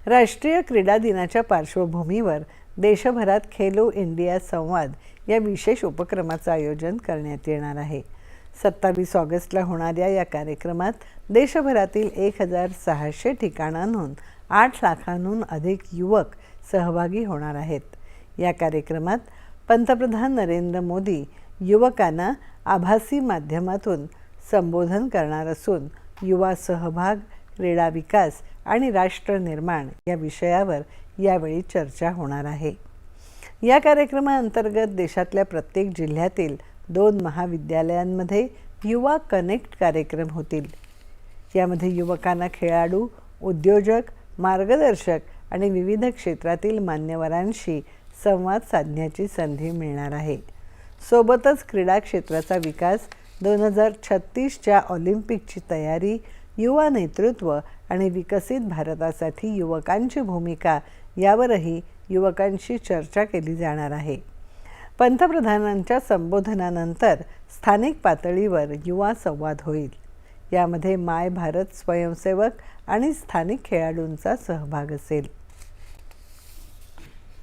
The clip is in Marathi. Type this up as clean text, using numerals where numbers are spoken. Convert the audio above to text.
राष्ट्रीय क्रीडा दिनाच्या पार्श्वभूमीवर देशभरात खेलो इंडिया संवाद या विशेष उपक्रमाचं आयोजन करण्यात येणार आहे। 27 ऑगस्टला होणाऱ्या या कार्यक्रमात देशभरातील 1600 ठिकाणांहून 8 लाखांहून अधिक युवक सहभागी होणार आहेत। या कार्यक्रमात पंतप्रधान नरेंद्र मोदी युवकांना आभासी माध्यमातून संबोधन करणार असून युवा सहभाग, क्रीडा विकास आणि राष्ट्र निर्माण या विषयावर यावेळी चर्चा होणार आहे। या कार्यक्रमाअंतर्गत देशातल्या प्रत्येक जिल्ह्यातील 2 महाविद्यालयांमध्ये युवा कनेक्ट कार्यक्रम होतील। यामध्ये युवकांना खेळाडू, उद्योजक, मार्गदर्शक आणि विविध क्षेत्रातील मान्यवरांशी संवाद साधण्याची संधी मिळणार आहे। सोबतच क्रीडा क्षेत्राचा विकास, 2036च्या ऑलिम्पिकची तयारी, युवा नेतृत्व आणि विकसित भारतासाठी युवकांची भूमिका यावरही युवकांशी चर्चा केली जाणार आहे। पंतप्रधानांच्या संबोधनानंतर स्थानिक पातळीवर युवा संवाद होईल। यामध्ये माय भारत स्वयंसेवक आणि स्थानिक खेळाडूंचा सहभाग असेल।